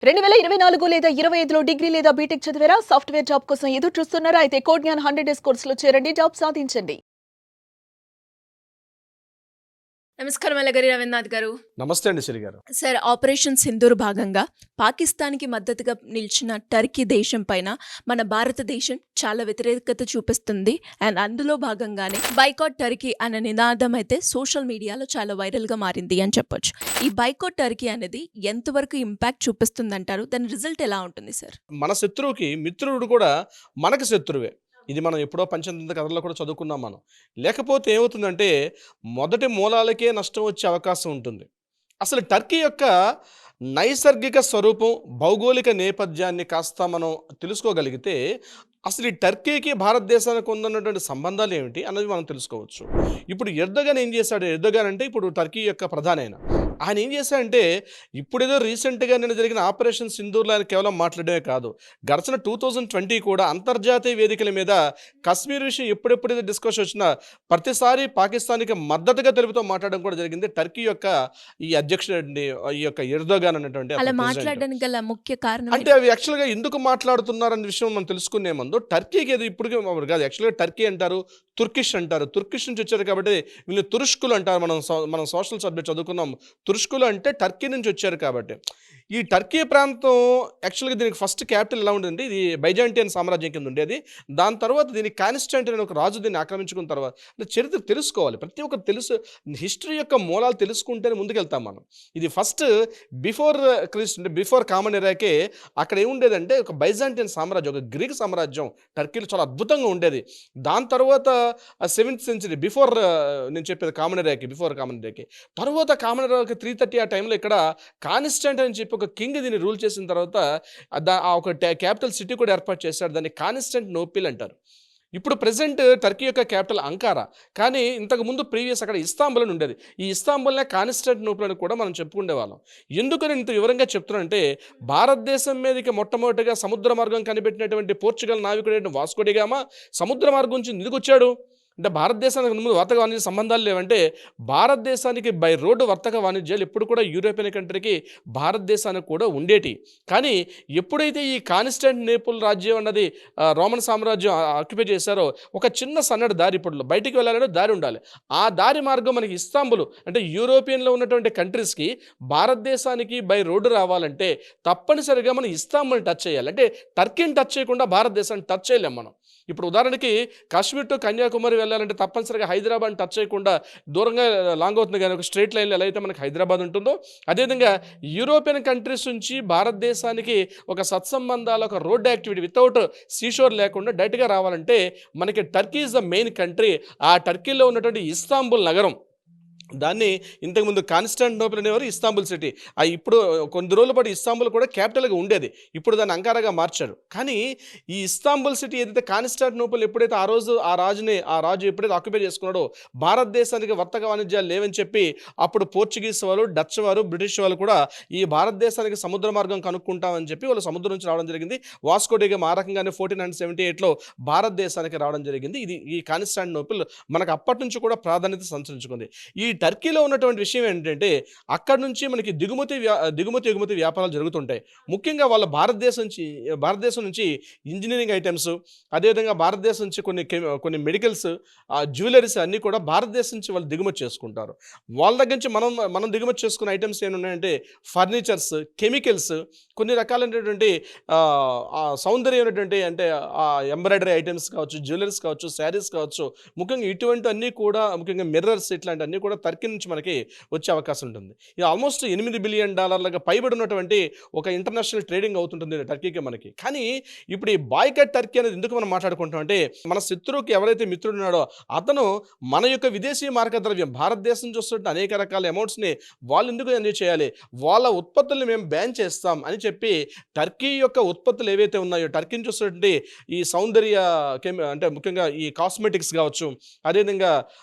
2024 లేదా 25లో డిగ్రీ లేదా బీటెక్ చదివారా? సాఫ్ట్‌వేర్ జాబ్ కోసం ఎదురు చూస్తున్నారా? అయితే కోడ్‌జ్ఞాన్ 100 డేస్ కోర్సులో చేరండి. జాబ్ సాధించండి. నమస్కారం అలగరి రవీంద్రనాథ్ గారు. నమస్తే అండి సిరి గారు. సార్, ఆపరేషన్ సింధూర్ భాగంగా పాకిస్తాన్‌కి మద్దతుగా నిలిచిన టర్కీ దేశం పైన మన భారతదేశం చాలా వ్యతిరేకత చూపిస్తుంది. అండ్ అందులో భాగంగానే బైకాట్ టర్కీ అనే నినాదం అయితే సోషల్ మీడియాలో చాలా వైరల్‌గా మారింది అని చెప్పొచ్చు. ఈ బైకాట్ టర్కీ అనేది ఎంతవరకు ఇంపాక్ట్ చూపిస్తుందంటారు? దాని రిజల్ట్ ఎలా ఉంటుంది సార్? మన శత్రువుకి మిత్రుడు కూడా మనకు శత్రువే. ఇది మనం ఎప్పుడో పంచతంత్ర కథల్లో కూడా చదువుకున్నాం మనం. లేకపోతే ఏమవుతుందంటే మొదటి మూలాలకే నష్టం వచ్చే అవకాశం ఉంటుంది. అసలు టర్కీ యొక్క నైసర్గిక స్వరూపం, భౌగోళిక నేపథ్యాన్ని కాస్త మనం తెలుసుకోగలిగితే అసలు ఈ టర్కీకి భారతదేశానికి ఉన్నటువంటి సంబంధాలు ఏమిటి అన్నది మనం తెలుసుకోవచ్చు. ఇప్పుడు ఎర్దోగాన్ ఏం చేశాడు? ఎర్దోగాన్ అంటే ఇప్పుడు టర్కీ యొక్క ప్రధాని ఆయన ఏం చేశాడంటే ఇప్పుడేదో రీసెంట్గా నిన్న జరిగిన ఆపరేషన్ సింధూర్లో ఆయన కేవలం మాట్లాడమే కాదు, గడిచిన 2020 కూడా అంతర్జాతీయ వేదికల మీద కశ్మీర్ విషయం ఎప్పుడెప్పుడైతే డిస్కషన్ వచ్చినా ప్రతిసారి పాకిస్తాన్కి మద్దతుగా తెలుపుతూ మాట్లాడడం కూడా జరిగింది టర్కీ యొక్క ఈ అధ్యక్షుడు, ఈ యొక్క ఎర్దోగాన్ అనేటువంటి అలా మాట్లాడడానికి గల ముఖ్య కారణం అంటే అవి యాక్చువల్గా ఎందుకు మాట్లాడుతున్నారనే విషయం మనం తెలుసుకునే ముందు టర్కీకి ఏదో ఇప్పుడు కాదు, యాక్చువల్గా టర్కీ అంటారు, తుర్కిష్ అంటారు. తుర్కిష్ నుంచి వచ్చారు కాబట్టి వీళ్ళు తురుష్కులు అంటారు. మనం సోషల్ సబ్జెక్ట్ చదువుకున్నాం. తురుష్కులు అంటే టర్కీ నుంచి వచ్చారు కాబట్టి. ఈ టర్కీ ప్రాంతం యాక్చువల్గా దీనికి ఫస్ట్ క్యాపిటల్ ఎలా ఉండేది, ఇది బైజాంటియన్ సామ్రాజ్యం కింద ఉండేది. దాని తర్వాత దీనికి కాన్స్టాంటిన్ అనే ఒక రాజు దీన్ని ఆక్రమించుకున్న తర్వాత చరిత్ర తెలుసుకోవాలి. ప్రతి ఒక్కరు తెలుసు, హిస్టరీ యొక్క మూలాలు తెలుసుకుంటేనే ముందుకెళ్తాం మనం. ఇది ఫస్ట్ బిఫోర్ క్రిస్ట్ అంటే బిఫోర్ కామన్ ఎరాకే అక్కడ ఏముండేదంటే ఒక బైజాంటియన్ సామ్రాజ్యం, ఒక గ్రీక్ సామ్రాజ్యం టర్కీలో చాలా అద్భుతంగా ఉండేది. దాని తర్వాత 7th సెంచరీ బిఫోర్ నేను చెప్పేది కామన్ ఎరాకి, బిఫోర్ కామన్ ఎరాకి తర్వాత కామన్ ఎరాకి 330 ఆ టైంలో ఇక్కడ కాన్స్టాంటిన్ అని చెప్పి ఒక కింగ్ దీన్ని రూల్ చేసిన తర్వాత ఆ ఒక క్యాపిటల్ సిటీ కూడా ఏర్పాటు చేశాడు. దాన్ని కాన్స్టాంటినోపిల్ అంటారు. ఇప్పుడు ప్రెసెంట్ టర్కీ యొక్క క్యాపిటల్ అంకారా, కానీ ఇంతకుముందు ప్రీవియస్ అక్కడ ఇస్తాంబుల్ అని ఉండేది. ఈ ఇస్తాంబుల్నే కాన్స్టాంటినోపుల్ అని కూడా మనం చెప్పుకునేవాళ్ళం. ఎందుకని ఇంత వివరంగా చెప్తున్నానంటే భారతదేశం మీదకి మొట్టమొదటిగా సముద్ర మార్గం కనిపెట్టినటువంటి పోర్చుగల్ నావికుడైన వాస్కో డి గామా సముద్ర మార్గం నుంచి ఎందుకు వచ్చాడు అంటే భారతదేశానికి ముందు వర్తక వాణిజ్య సంబంధాలు లేవంటే భారతదేశానికి బై రోడ్డు వర్తక వాణిజ్యాలు ఎప్పుడు కూడా యూరోపియన్ కంట్రీకి భారతదేశానికి కూడా ఉండేటి. కానీ ఎప్పుడైతే ఈ కాన్స్టాంటినోపుల్ రాజ్యం అన్నది రోమన్ సామ్రాజ్యం ఆక్యుపై చేశారో ఒక చిన్న సన్నటి దారి, ఇప్పుడు బయటికి వెళ్ళాలంటే దారి ఉండాలి. ఆ దారి మార్గం మనకి ఇస్తాంబుల్ అంటే యూరోపియన్లో ఉన్నటువంటి కంట్రీస్కి భారతదేశానికి బై రోడ్డు రావాలంటే తప్పనిసరిగా మనం ఇస్తాంబుల్ని టచ్ చేయాలి. అంటే టర్కీని టచ్ చేయకుండా భారతదేశాన్ని టచ్ చేయలేం మనం. ఇప్పుడు ఉదాహరణకి కాశ్మీర్ టు కన్యాకుమారి వెళ్ళాలంటే తప్పనిసరిగా హైదరాబాద్ టచ్ చేయకుండా దూరంగా లాంగ్ అవుతుంది. కానీ ఒక స్ట్రైట్ లైన్లో ఎలా అయితే మనకి హైదరాబాద్ ఉంటుందో అదేవిధంగా యూరోపియన్ కంట్రీస్ నుంచి భారతదేశానికి ఒక సత్సంబంధాలు, ఒక రోడ్ యాక్టివిటీ వితౌట్ సీషోర్ లేకుండా డైరెక్ట్గా రావాలంటే మనకి Turkey is the main country. ఆ టర్కీలో ఉన్నటువంటి ఇస్తాంబుల్ నగరం, దాన్ని ఇంతకుముందు కాన్స్టాంటినోపుల్ అనేవారు, ఇస్తాంబుల్ సిటీ. ఇప్పుడు కొన్ని రోజుల పాటు ఇస్తాంబుల్ కూడా క్యాపిటల్గా ఉండేది. ఇప్పుడు దాన్ని అంకారాగా మార్చారు. కానీ ఈ ఇస్తాంబుల్ సిటీ ఏదైతే కాన్స్టాంటినోపుల్ ఎప్పుడైతే ఆ రాజు ఎప్పుడైతే ఆక్యుపై చేసుకున్నాడో భారతదేశానికి వర్తక వాణిజ్యాలు లేవని చెప్పి అప్పుడు పోర్చుగీస్ వాళ్ళు, డచ్ వారు, బ్రిటిష్ వాళ్ళు కూడా ఈ భారతదేశానికి సముద్ర మార్గం కనుక్కుంటామని చెప్పి వాళ్ళు సముద్రం నుంచి రావడం జరిగింది. వాస్కో డి గామా ఆ రకంగానే 1478లో భారతదేశానికి రావడం జరిగింది. ఇది ఈ కాన్స్టాంటినోపుల్ మనకు అప్పటి నుంచి కూడా ప్రాధాన్యత సంతరించుకుంది. ఈ టర్కీలో ఉన్నటువంటి విషయం ఏంటంటే అక్కడ నుంచి మనకి ఎగుమతి వ్యాపారాలు జరుగుతుంటాయి. ముఖ్యంగా వాళ్ళ భారతదేశం నుంచి ఇంజనీరింగ్ ఐటమ్స్, అదేవిధంగా భారతదేశం నుంచి కొన్ని మెడికల్స్, జ్యువెలరీస్ అన్నీ కూడా భారతదేశం నుంచి వాళ్ళు దిగుమతి చేసుకుంటారు. వాళ్ళ దగ్గర నుంచి మనం దిగుమతి చేసుకున్న ఐటమ్స్ ఏమున్నాయంటే ఫర్నిచర్స్, కెమికల్స్, కొన్ని రకాలైనటువంటి సౌందర్యమైనటువంటి అంటే ఎంబ్రాయిడరీ ఐటమ్స్ కావచ్చు, జ్యువెలరీస్ కావచ్చు, శారీస్ కావచ్చు, ముఖ్యంగా ఇటువంటి అన్నీ కూడా, ముఖ్యంగా మిర్రర్స్, ఇట్లాంటి అన్నీ కూడా టర్కీ నుంచి మనకి వచ్చే అవకాశం ఉంటుంది. ఇది ఆల్మోస్ట్ $8 బిలియన్ పైబడి ఉన్నటువంటి ఒక ఇంటర్నేషనల్ ట్రేడింగ్ అవుతుంటుంది టర్కీకి మనకి. కానీ ఇప్పుడు ఈ బాయ్కాట్ టర్కీ అనేది ఎందుకు మనం మాట్లాడుకుంటాం అంటే మన శత్రువుకి ఎవరైతే మిత్రుడు ఉన్నాడో అతను మన యొక్క విదేశీ మార్గద్రవ్యం భారతదేశం నుంచి వస్తున్న అనేక రకాల అమౌంట్స్ని వాళ్ళు ఎందుకు ఎంజాయ్ చేయాలి, వాళ్ళ ఉత్పత్తుల్ని మేము బ్యాన్ చేస్తాం అని చెప్పి టర్కీ యొక్క ఉత్పత్తులు ఏవైతే ఉన్నాయో టర్కీ నుంచి వస్తున్నటువంటి ఈ సౌందర్య అంటే ముఖ్యంగా ఈ కాస్మెటిక్స్ కావచ్చు, అదేవిధంగా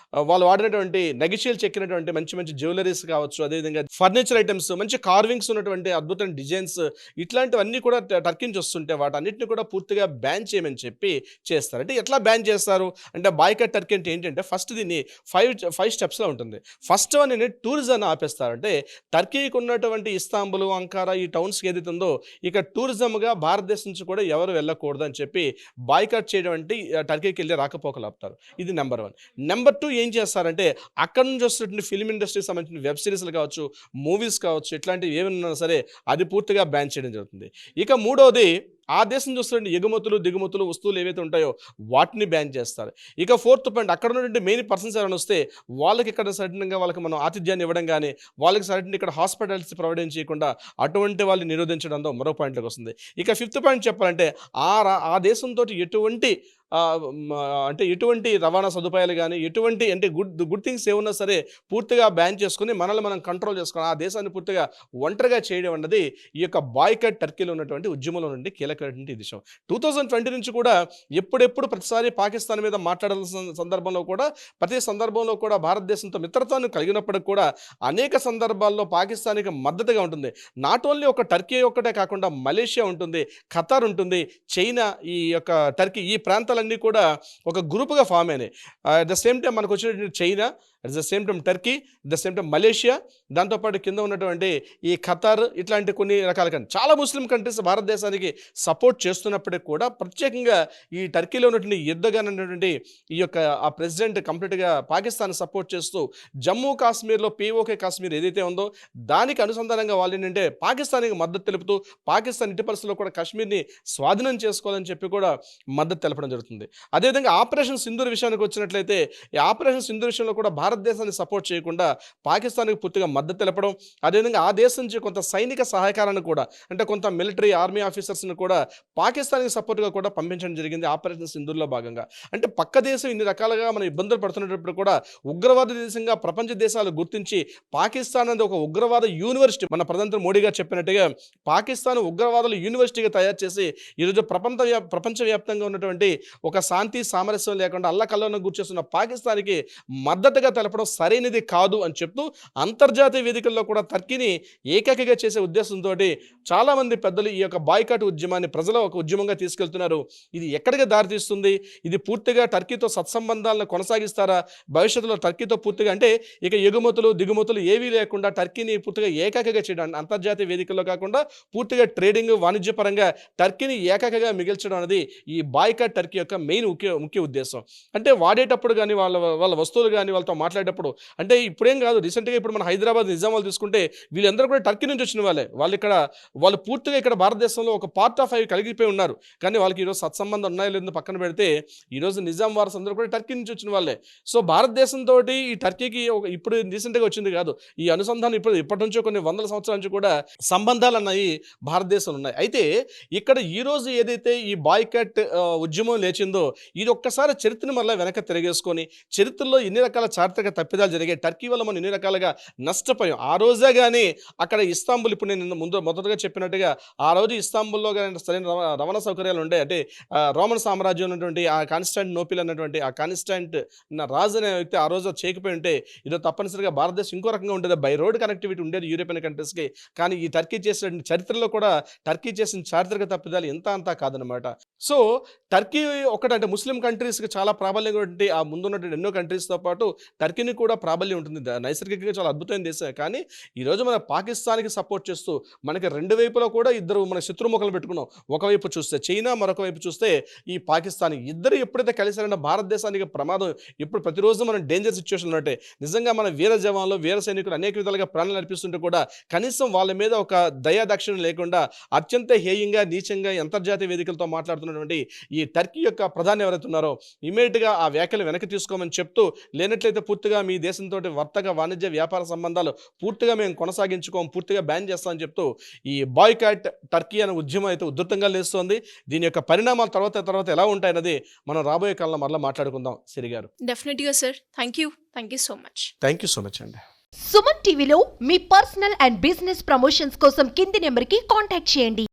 వాళ్ళు వాడినటువంటి నగిషియల్ చక్కెర చెక్కినటువంటి మంచి మంచి జ్యువెలరీస్ కావచ్చు, అదేవిధంగా ఫర్నిచర్ ఐటమ్స్, మంచి కార్వింగ్స్ ఉన్నటువంటి అద్భుతమైన డిజైన్స్, ఇట్లాంటివన్నీ కూడా టర్కీ నుంచి వస్తుంటే వాటన్నిటిని కూడా పూర్తిగా బ్యాన్ చేయమని చెప్పి చేస్తారు. అంటే ఎట్లా బ్యాన్ చేస్తారు అంటే బాయ్కాట్ టర్కీ అంటే ఏంటంటే ఫస్ట్ దీన్ని ఫైవ్ స్టెప్స్లో ఉంటుంది. ఫస్ట్ వన్ ఏంటంటే టూరిజం ఆపేస్తారు. అంటే టర్కీకి ఉన్నటువంటి ఇస్తాంబుల్, అంకారా ఈ టౌన్స్కి ఏదైతే ఉందో ఇక టూరిజంగా భారతదేశం నుంచి కూడా ఎవరు వెళ్ళకూడదు అని చెప్పి బాయ్కాట్ చేయడం అంటే టర్కీకి వెళ్ళి రాకపోకలు ఆపుతారు. ఇది నెంబర్ 1. నెంబర్ 2 ఏం చేస్తారంటే అక్కడ నుంచి వస్తున్నటువంటి ఫిల్మ్ ఇండస్ట్రీకి సంబంధించిన వెబ్ సిరీస్లు కావచ్చు, మూవీస్ కావచ్చు, ఇట్లాంటివి ఏమైనా సరే అది పూర్తిగా బ్యాన్ చేయడం జరుగుతుంది. ఇక మూడవది ఆ దేశం చూస్తున్న ఎగుమతులు దిగుమతులు వస్తువులు ఏవైతే ఉంటాయో వాటిని బ్యాన్ చేస్తారు. ఇక 4th పాయింట్ అక్కడ ఉన్నటువంటి మెయిన్ పర్సన్స్ ఎవరైనా వస్తే వాళ్ళకి ఇక్కడ సడన్గా వాళ్ళకి మనం ఆతిథ్యాన్ని ఇవ్వడం కానీ వాళ్ళకి సడన్ ఇక్కడ హాస్పిటల్స్ ప్రొవైడ్ చేయకుండా అటువంటి వాళ్ళని నిరోధించడంతో మరో పాయింట్లోకి వస్తుంది. ఇక 5th పాయింట్ చెప్పాలంటే ఆ దేశంతో ఎటువంటి రవాణా సదుపాయాలు కానీ ఎటువంటి అంటే గుడ్ థింగ్స్ ఏమన్నా సరే పూర్తిగా బ్యాన్ చేసుకుని మనల్ని మనం కంట్రోల్ చేసుకుని ఆ దేశాన్ని పూర్తిగా ఒంటరిగా చేయడం అన్నది ఈ యొక్క బాయ్కాట్ టర్కీలో ఉన్నటువంటి ఉద్యమంలో నుండి కీలకమైనటువంటి విషయం. 2020 నుంచి కూడా ఎప్పుడెప్పుడు ప్రతిసారి పాకిస్తాన్ మీద మాట్లాడాల్సిన సందర్భంలో కూడా ప్రతి సందర్భంలో కూడా భారతదేశంతో మిత్రత్వాన్ని కలిగినప్పటికి కూడా అనేక సందర్భాల్లో పాకిస్తాన్కి మద్దతుగా ఉంటుంది. నాట్ ఓన్లీ ఒక టర్కీ ఒక్కటే కాకుండా మలేషియా ఉంటుంది, ఖతార్ ఉంటుంది, చైనా, ఈ యొక్క టర్కీ ఈ ప్రాంతాలన్నీ కూడా ఒక గ్రూప్గా ఫామ్ అయినాయి. అట్ ద సేమ్ టైం మనకు వచ్చినటువంటి China, at the same time Turkey, at the same time Malaysia, దాంతోపాటు కింద ఉన్నటువంటి ఈ ఖతార్, ఇట్లాంటి కొన్ని రకాల చాలా ముస్లిం కంట్రీస్ భారతదేశానికి సపోర్ట్ చేస్తున్నప్పటికీ కూడా ప్రత్యేకంగా ఈ టర్కీలో ఉన్నటువంటి యుద్ధగానటువంటి ఈ యొక్క ఆ ప్రెసిడెంట్ కంప్లీట్గా పాకిస్తాన్ సపోర్ట్ చేస్తూ జమ్మూ కాశ్మీర్లో POK కాశ్మీర్ ఏదైతే ఉందో దానికి అనుసంధానంగా వాళ్ళు ఏంటంటే పాకిస్తాన్కి మద్దతు తెలుపుతూ పాకిస్తాన్ ఇటు పరిస్థితుల్లో కూడా కాశ్మీర్ని స్వాధీనం చేసుకోవాలని చెప్పి కూడా మద్దతు తెలపడం జరుగుతుంది. అదేవిధంగా ఆపరేషన్ సింధూర్ విషయానికి వచ్చినట్లయితే ఈ ఆపరేషన్ సింధూర్ విషయంలో కూడా భారతదేశాన్ని సపోర్ట్ చేయకుండా పాకిస్తాన్కి పూర్తిగా మద్దతు తెలపడం, అదేవిధంగా ఆ దేశం నుంచి కొంత సైనిక సహాయకారాన్ని కూడా అంటే కొంత మిలిటరీ ఆర్మీ ఆఫీసర్స్ని కూడా పాకిస్తాన్కి సపోర్ట్గా కూడా పంపించడం జరిగింది ఆపరేషన్ సింధూర్లో భాగంగా. అంటే పక్క దేశం ఇన్ని రకాలుగా మనం ఇబ్బందులు పడుతున్నప్పుడు కూడా ఉగ్రవాద దేశంగా ప్రపంచ దేశాలు గుర్తించి పాకిస్తాన్ అనేది ఒక ఉగ్రవాద యూనివర్సిటీ, మన ప్రధానమంత్రి మోడీ గారు చెప్పినట్టుగా పాకిస్తాన్ ఉగ్రవాదుల యూనివర్సిటీగా తయారు చేసి ఈరోజు ప్రపంచవ్యాప్తంగా ఉన్నటువంటి ఒక శాంతి సామరస్యం లేకుండా అల్లకల్లోన గుర్చేస్తున్న పాకిస్తాన్కి మద్దతుగా తెలపడం సరైనది కాదు అని చెప్తూ అంతర్జాతీయ వేదికల్లో కూడా టర్కీని ఏకాకిగా చేసే ఉద్దేశంతో చాలామంది పెద్దలు ఈ యొక్క బాయ్కాట్ ఉద్యమాన్ని ప్రజల ఒక ఉద్యమంగా తీసుకెళ్తున్నారు. ఇది ఎక్కడికి దారితీస్తుంది? ఇది పూర్తిగా టర్కీతో సత్సంబంధాలను కొనసాగిస్తారా? భవిష్యత్తులో టర్కీతో పూర్తిగా అంటే ఇక ఎగుమతులు దిగుమతులు ఏవీ లేకుండా టర్కీని పూర్తిగా ఏకాకిగా చేయడం, అంతర్జాతీయ వేదికల్లో కాకుండా పూర్తిగా ట్రేడింగ్ వాణిజ్యపరంగా టర్కీని ఏకాకిగా మిగిల్చడం అనేది ఈ బాయ్కాట్ టర్కీ యొక్క మెయిన్ ముఖ్య ఉద్దేశం. అంటే వాడేటప్పుడు కానీ వాళ్ళ వస్తువులు కానీ వాళ్ళతో మాట్లాడేటప్పుడు అంటే ఇప్పుడేం కాదు, రీసెంట్గా ఇప్పుడు మన హైదరాబాద్ నిజామాబాద్ తీసుకుంటే వీళ్ళందరూ కూడా టర్కీ నుంచి వచ్చిన వాళ్ళే. వాళ్ళు పూర్తిగా ఇక్కడ భారతదేశంలో ఒక పార్ట్ ఆఫ్ అవి కలిగిపోయి ఉన్నారు. కానీ వాళ్ళకి ఈరోజు సత్సంబంధం ఉన్నాయో లేదో పక్కన పెడితే ఈరోజు నిజాం వారసు అందరూ కూడా టర్కీ నుంచి వచ్చిన వాళ్ళే. సో భారతదేశంతో ఈ టర్కీకి ఇప్పుడు రీసెంట్గా వచ్చింది కాదు, ఈ అనుసంధానం ఇప్పటి నుంచో కొన్ని వందల సంవత్సరాల నుంచి కూడా సంబంధాలు అన్నవి భారతదేశంలో ఉన్నాయి. అయితే ఇక్కడ ఈరోజు ఏదైతే ఈ బాయ్కాట్ ఉద్యమం లేచిందో ఇది ఒక్కసారి చరిత్రను మళ్ళీ వెనక తిరిగేసుకొని చరిత్రలో ఎన్ని రకాల చారిత్రక తప్పిదాలు జరిగాయి, టర్కీ వల్ల మనం ఎన్ని రకాలుగా నష్టపోయాం. ఆ రోజే కానీ అక్కడ ఇస్తాంబుల్, ఇప్పుడు నేను మొదటగా చెప్పినట్టుగా ఆ రోజు ఇస్తాంబుల్లో కానీ సరైన రవాణా సౌకర్యాలు ఉండే, అంటే రోమన్ సామ్రాజ్యం ఉన్నటువంటి ఆ కాన్స్టాంటినోపిల్ అన్నటువంటి ఆ కాన్స్టాంట్ రాజు అనే వ్యక్తి ఆ రోజు చేయకపోయి ఉంటే ఈరోజు తప్పనిసరిగా భారతదేశం ఇంకో రకంగా ఉండేది, బై రోడ్ కనెక్టివిటీ ఉండేది యూరోపియన్ కంట్రీస్కి. కానీ ఈ టర్కీ చేసిన చరిత్రలో కూడా టర్కీ చేసిన చారిత్రక తప్పిదాలు అంతా కాదనమాట. సో టర్కీ ఒకటంటే ముస్లిం కంట్రీస్కి చాలా ప్రాబల్యంగా ఉంటే ఆ ముందున్నటువంటి ఎన్నో కంట్రీస్తో పాటు టర్కీని కూడా ప్రాబల్యం ఉంటుంది. నైసర్గికంగా చాలా అద్భుతమైన దేశం. కానీ ఈరోజు మన పాకిస్తాన్కి సపోర్ట్ చేస్తూ మనకి రెండు వైపులో కూడా ఇద్దరు మన శత్రుముఖలు పెట్టుకున్నాం. ఒకవైపు చూస్తే చైనా, మరొక వైపు చూస్తే ఈ పాకిస్తాన్. ఇద్దరు ఎప్పుడైతే కలిసారంటే భారతదేశానికి ప్రమాదం. ఇప్పుడు ప్రతిరోజు మనం డేంజర్ సిచ్యువేషన్ ఉన్నట్టే. నిజంగా మన వీర జవాన్లు, వీర సైనికులు అనేక విధాలుగా ప్రాణాలు అర్పిస్తుంటే కూడా కనీసం వాళ్ళ మీద ఒక దయాదాక్షిణ్యం లేకుండా అత్యంత హేయంగా నీచంగా అంతర్జాతీయ వేదికలతో మాట్లాడుతున్నటువంటి ఈ టర్కీ యొక్క ప్రధాని ఎవరైతే ఉన్నారో ఇమీడియట్గా ఆ వ్యాఖ్యలు వెనక్కి తీసుకోమని చెప్తూ, లేనట్లయితే పూర్తిగా మీ దేశంతో వర్తక వాణిజ్య వ్యాపార సంబంధాలు పూర్తిగా మేము కొనసాగించుకోము, పూర్తిగా బ్యాన్ చేస్తామని చెప్తూ ఈ బాయ్కాట్ టర్కీ అనే ఉద్యమం అయితే ఉధృతంగా లేస్తోంది. దీని యొక్క పరిణామాలు తర్వాత ఎలా ఉంటాయన్నది మనం రాబోయే కాలంలో మరలా మాట్లాడుకుందాం. సిరి గారు. డెఫినెట్గా sir. Thank you so much. Thank you so much అండి. సుమన్ టీవీలో మీ పర్సనల్ అండ్ బిజినెస్ ప్రమోషన్స్ కోసం కింది నెంబర్కి కాంటాక్ట్ చేయండి.